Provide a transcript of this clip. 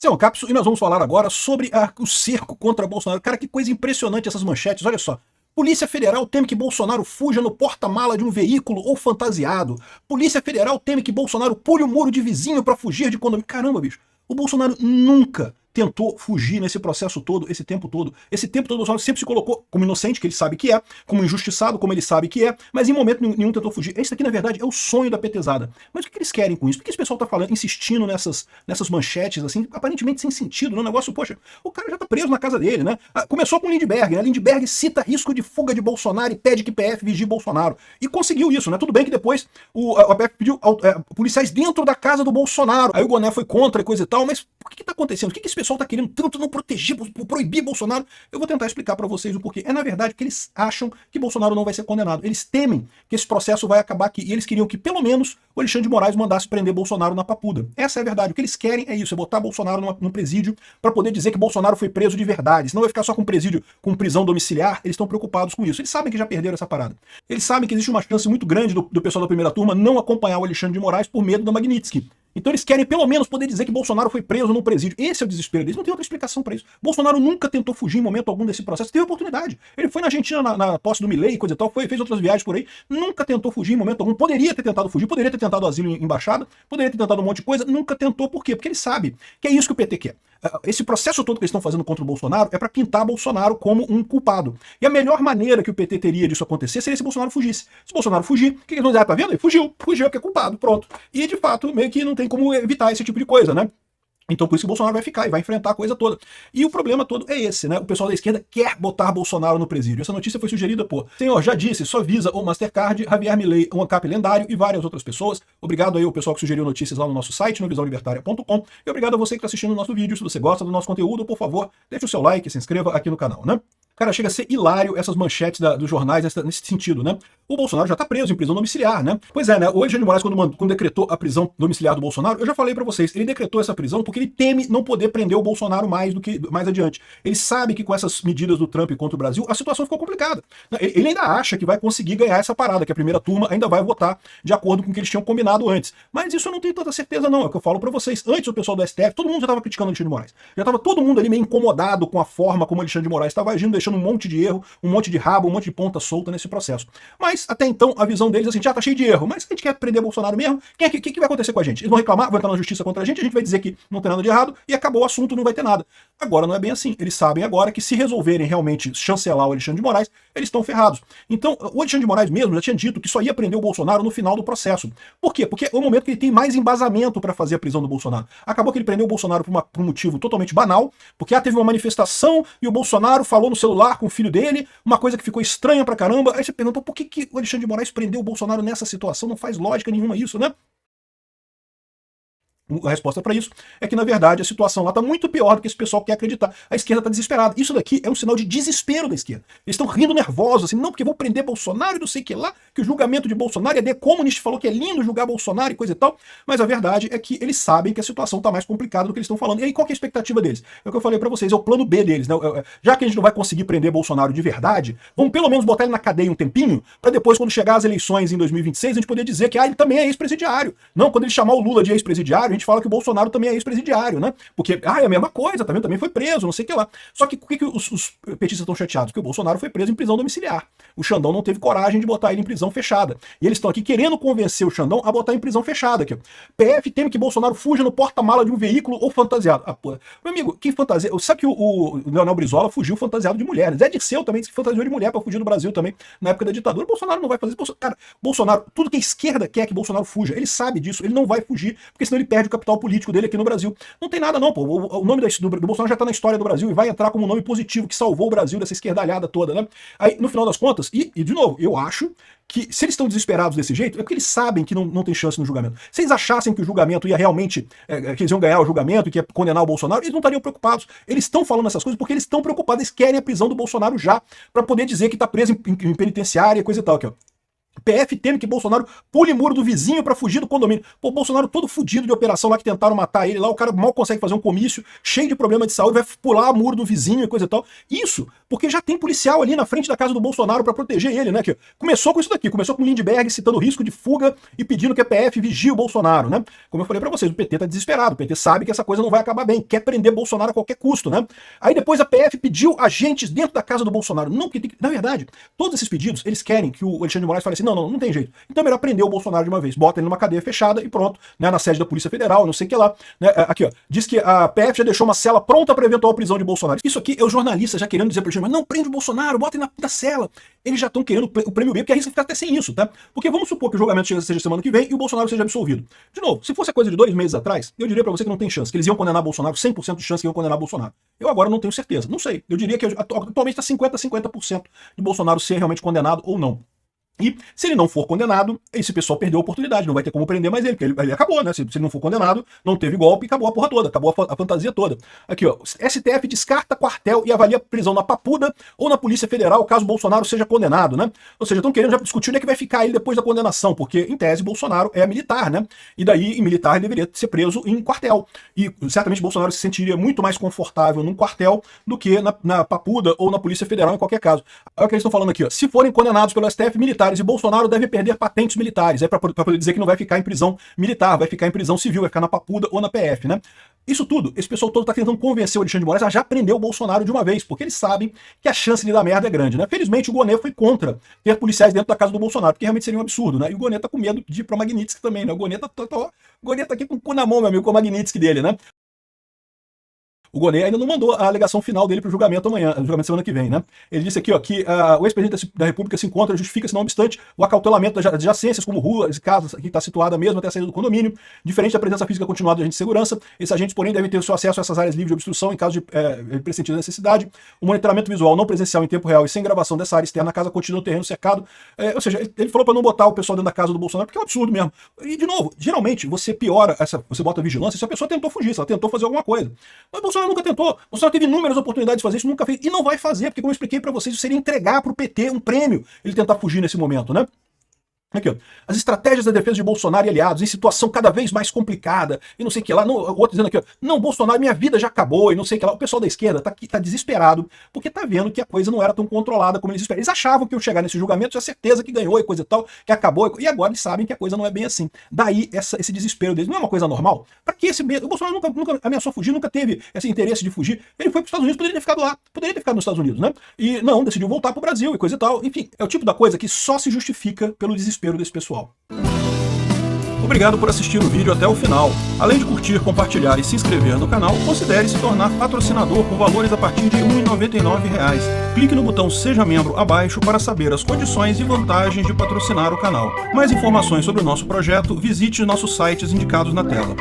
é um Capso e nós vamos falar agora sobre o cerco contra Bolsonaro. Cara, que coisa impressionante essas manchetes, olha só. Polícia Federal teme que Bolsonaro fuja no porta-mala de um veículo ou fantasiado. Polícia Federal teme que Bolsonaro pule o muro de vizinho para fugir de condomínio. Caramba, bicho, o Bolsonaro nunca tentou fugir nesse processo todo, esse tempo todo. Esse tempo todo o Bolsonaro sempre se colocou como inocente, que ele sabe que é, como injustiçado, como ele sabe que é, mas em momento nenhum tentou fugir. Esse aqui, na verdade, é o sonho da petezada. Mas o que eles querem com isso? Por que esse pessoal tá falando, insistindo nessas manchetes, assim, aparentemente sem sentido, no negócio, poxa, o cara já tá preso na casa dele, né? Começou com Lindbergh, né? Lindbergh cita risco de fuga de Bolsonaro e pede que PF vigie Bolsonaro. E conseguiu isso, né? Tudo bem que depois a PF pediu policiais dentro da casa do Bolsonaro. Aí o Goné foi contra e coisa e tal, mas por que tá acontecendo? O que esse pessoal tá querendo tanto não proteger, proibir Bolsonaro? Eu vou tentar explicar para vocês o porquê. É, na verdade, que eles acham que Bolsonaro não vai ser condenado. Eles temem que esse processo vai acabar aqui. E eles queriam que, pelo menos, o Alexandre de Moraes mandasse prender Bolsonaro na Papuda. Essa é a verdade. O que eles querem é isso, é botar Bolsonaro num presídio para poder dizer que Bolsonaro foi preso de verdade. Senão vai ficar só com presídio, com prisão domiciliar. Eles estão preocupados com isso. Eles sabem que já perderam essa parada. Eles sabem que existe uma chance muito grande do pessoal da primeira turma não acompanhar o Alexandre de Moraes por medo da Magnitsky. Então eles querem pelo menos poder dizer que Bolsonaro foi preso no presídio. Esse é o desespero deles. Não tem outra explicação para isso. Bolsonaro nunca tentou fugir em momento algum desse processo. Teve oportunidade. Ele foi na Argentina na posse do Milei e coisa e tal, fez outras viagens por aí. Nunca tentou fugir em momento algum. Poderia ter tentado fugir, poderia ter tentado asilo em embaixada, poderia ter tentado um monte de coisa. Nunca tentou. Por quê? Porque ele sabe que é isso que o PT quer. Esse processo todo que eles estão fazendo contra o Bolsonaro é para pintar Bolsonaro como um culpado. E a melhor maneira que o PT teria disso acontecer seria se Bolsonaro fugisse. Se Bolsonaro fugir, o que eles vão dizer? Ah, tá vendo? Ele fugiu porque é culpado, pronto. E de fato, meio que não tem como evitar esse tipo de coisa, né? Então por isso que o Bolsonaro vai ficar e vai enfrentar a coisa toda. E o problema todo é esse, né? O pessoal da esquerda quer botar Bolsonaro no presídio. Essa notícia foi sugerida por senhor, já disse, só Visa ou Mastercard, Javier Milei, um ANCAP lendário e várias outras pessoas. Obrigado aí ao pessoal que sugeriu notícias lá no nosso site, no visãolibertaria.com. E obrigado a você que está assistindo o nosso vídeo. Se você gosta do nosso conteúdo, por favor, deixe o seu like e se inscreva aqui no canal, né? Cara, chega a ser hilário essas manchetes dos jornais nesse sentido, né? O Bolsonaro já tá preso em prisão domiciliar, né? Pois é, né? O Alexandre de Moraes, quando decretou a prisão domiciliar do Bolsonaro, eu já falei pra vocês, ele decretou essa prisão porque ele teme não poder prender o Bolsonaro mais adiante. Ele sabe que com essas medidas do Trump contra o Brasil, a situação ficou complicada. Ele ainda acha que vai conseguir ganhar essa parada, que a primeira turma ainda vai votar de acordo com o que eles tinham combinado antes. Mas isso eu não tenho tanta certeza não, é o que eu falo pra vocês. Antes o pessoal do STF, todo mundo já tava criticando o Alexandre de Moraes. Já tava todo mundo ali meio incomodado com a forma como o Alexandre de Moraes estava agindo, deixando um monte de erro, um monte de rabo, um monte de ponta solta nesse processo. Mas até então a visão deles assim, já tá cheio de erro, mas a gente quer prender Bolsonaro mesmo, o que vai acontecer com a gente? Eles vão reclamar, vão entrar na justiça contra a gente vai dizer que não tem nada de errado e acabou o assunto, não vai ter nada. Agora não é bem assim. Eles sabem agora que se resolverem realmente chancelar o Alexandre de Moraes, eles estão ferrados. Então o Alexandre de Moraes mesmo já tinha dito que só ia prender o Bolsonaro no final do processo. Por quê? Porque é o momento que ele tem mais embasamento para fazer a prisão do Bolsonaro. Acabou que ele prendeu o Bolsonaro por um motivo totalmente banal, porque teve uma manifestação e o Bolsonaro falou no celular com o filho dele, uma coisa que ficou estranha pra caramba. Aí você perguntou por que o Alexandre de Moraes prendeu o Bolsonaro nessa situação? Não faz lógica nenhuma isso, né? A resposta para isso é que, na verdade, a situação lá está muito pior do que esse pessoal quer acreditar. A esquerda está desesperada. Isso daqui é um sinal de desespero da esquerda. Eles estão rindo nervosos, assim, não, porque vou prender Bolsonaro e não sei o que lá, que o julgamento de Bolsonaro, e a The Communist falou que é lindo julgar Bolsonaro e coisa e tal, mas a verdade é que eles sabem que a situação está mais complicada do que eles estão falando. E aí, qual que é a expectativa deles? É o que eu falei para vocês, é o plano B deles, né? Já que a gente não vai conseguir prender Bolsonaro de verdade, vamos pelo menos botar ele na cadeia um tempinho, para depois, quando chegar as eleições em 2026, a gente poder dizer que ele também é ex-presidiário. Não, quando ele chamar o Lula de ex-presidiário, a gente fala que o Bolsonaro também é ex-presidiário, né? Porque, é a mesma coisa, também foi preso, não sei o que lá. Só que por que os petistas estão chateados? Porque o Bolsonaro foi preso em prisão domiciliar. O Xandão não teve coragem de botar ele em prisão fechada. E eles estão aqui querendo convencer o Xandão a botar em prisão fechada. Aqui. PF teme que Bolsonaro fuja no porta-mala de um veículo ou fantasiado. Ah, pô. Meu amigo, quem fantasia... Sabe que o Leonel Brizola fugiu fantasiado de mulher. Zé Dirceu também se fantasiou de mulher para fugir do Brasil também, na época da ditadura. O Bolsonaro não vai fazer isso. Cara, Bolsonaro, tudo que a esquerda quer que Bolsonaro fuja, ele sabe disso, ele não vai fugir, porque senão ele perde o capital político dele aqui no Brasil. Não tem nada não, pô. O nome do Bolsonaro já tá na história do Brasil e vai entrar como um nome positivo que salvou o Brasil dessa esquerdalhada toda, né? Aí, no final das contas, e de novo, eu acho que se eles estão desesperados desse jeito, é porque eles sabem que não tem chance no julgamento. Se eles achassem que o julgamento ia realmente, que eles iam ganhar o julgamento e que ia condenar o Bolsonaro, eles não estariam preocupados. Eles estão falando essas coisas porque eles estão preocupados, eles querem a prisão do Bolsonaro já, para poder dizer que tá preso em penitenciária e coisa e tal, aqui, ó. PF teme que Bolsonaro pule muro do vizinho para fugir do condomínio. Pô, Bolsonaro todo fudido de operação lá que tentaram matar ele lá, o cara mal consegue fazer um comício, cheio de problema de saúde, vai pular muro do vizinho e coisa e tal. Isso porque já tem policial ali na frente da casa do Bolsonaro para proteger ele, né? Que começou com isso daqui, começou com o Lindbergh citando o risco de fuga e pedindo que a PF vigie o Bolsonaro, né? Como eu falei para vocês, o PT tá desesperado, o PT sabe que essa coisa não vai acabar bem, quer prender Bolsonaro a qualquer custo, né? Aí depois a PF pediu agentes dentro da casa do Bolsonaro. Não, porque na verdade, todos esses pedidos, eles querem que o Alexandre de Moraes fale assim, não tem jeito. Então é melhor prender o Bolsonaro de uma vez. Bota ele numa cadeia fechada e pronto, né, na sede da Polícia Federal, não sei o que lá. Né, aqui, ó, diz que a PF já deixou uma cela pronta para eventual prisão de Bolsonaro. Isso aqui é o jornalista já querendo dizer para ele, mas não, prende o Bolsonaro, bota ele na cela. Eles já estão querendo o prêmio B, porque arrisca ficar até sem isso, tá? Porque vamos supor que o julgamento seja semana que vem e o Bolsonaro seja absolvido. De novo, se fosse a coisa de 2 meses atrás, eu diria para você que não tem chance, que eles iam condenar Bolsonaro, 100% de chance que iam condenar Bolsonaro. Eu agora não tenho certeza, não sei. Eu diria que atualmente está 50% de Bolsonaro ser realmente condenado ou não. E se ele não for condenado, esse pessoal perdeu a oportunidade, não vai ter como prender mais ele, porque ele acabou, né? Se ele não for condenado, não teve golpe, acabou a porra toda, acabou a fantasia toda. Aqui, ó, STF descarta quartel e avalia prisão na Papuda ou na Polícia Federal, caso Bolsonaro seja condenado, né? Ou seja, estão querendo já discutir onde é que vai ficar ele depois da condenação, porque, em tese, Bolsonaro é militar, né? E daí, em militar, ele deveria ser preso em quartel. E certamente Bolsonaro se sentiria muito mais confortável num quartel do que na Papuda ou na Polícia Federal, em qualquer caso. Olha o que eles estão falando aqui, ó. Se forem condenados pelo STF, militares e Bolsonaro deve perder patentes militares. É para poder dizer que não vai ficar em prisão militar, vai ficar em prisão civil, vai ficar na Papuda ou na PF, né? Isso tudo, esse pessoal todo está tentando convencer o Alexandre de Moraes a já prender o Bolsonaro de uma vez, porque eles sabem que a chance de dar merda é grande, né? Felizmente o Gonê foi contra ter policiais dentro da casa do Bolsonaro, porque realmente seria um absurdo, né? E o Gonê tá com medo de ir pra Magnitsky também, né? O Gonê tá aqui com o cu na mão, meu amigo, com a Magnitsky dele, né? O Gonê ainda não mandou a alegação final dele para o julgamento amanhã, julgamento semana que vem, né? Ele disse aqui, ó, que o ex-presidente da República se encontra, justifica-se, não obstante, o acautelamento das adjacências, como ruas e casas, que está situada mesmo até a saída do condomínio, diferente da presença física continuada de agentes de segurança. Esses agentes, porém, devem ter o seu acesso a essas áreas livres de obstrução em caso de pressentida necessidade. O monitoramento visual não presencial em tempo real e sem gravação dessa área externa na casa contínua no terreno cercado. Ou seja, ele falou para não botar o pessoal dentro da casa do Bolsonaro, porque é um absurdo mesmo. E, de novo, geralmente, você piora, você bota vigilância se a pessoa tentou fugir, se ela tentou fazer alguma coisa. Mas o Bolsonaro nunca tentou. O Bolsonaro teve inúmeras oportunidades de fazer isso, nunca fez. E não vai fazer, porque como eu expliquei para vocês, isso seria entregar para o PT um prêmio ele tentar fugir nesse momento, né? Aqui, ó. As estratégias da defesa de Bolsonaro e aliados em situação cada vez mais complicada e não sei o que lá. Não, o outro dizendo aqui, ó, não, Bolsonaro, minha vida já acabou e não sei o que lá. O pessoal da esquerda tá desesperado porque tá vendo que a coisa não era tão controlada como eles esperavam. Eles achavam que iam chegar nesse julgamento, tinha certeza que ganhou e coisa e tal, que acabou. E agora eles sabem que a coisa não é bem assim. Daí esse desespero deles. Não é uma coisa normal? Pra que esse medo? O Bolsonaro nunca ameaçou fugir, nunca teve esse interesse de fugir. Ele foi para os Estados Unidos, poderia ter ficado lá, poderia ter ficado nos Estados Unidos, né? E não, decidiu voltar pro Brasil e coisa e tal. Enfim, é o tipo da coisa que só se justifica pelo desespero desse pessoal. Obrigado por assistir o vídeo até o final. Além de curtir, compartilhar e se inscrever no canal, considere se tornar patrocinador com valores a partir de R$ 1,99. Clique no botão Seja Membro abaixo para saber as condições e vantagens de patrocinar o canal. Mais informações sobre o nosso projeto, visite nossos sites indicados na tela.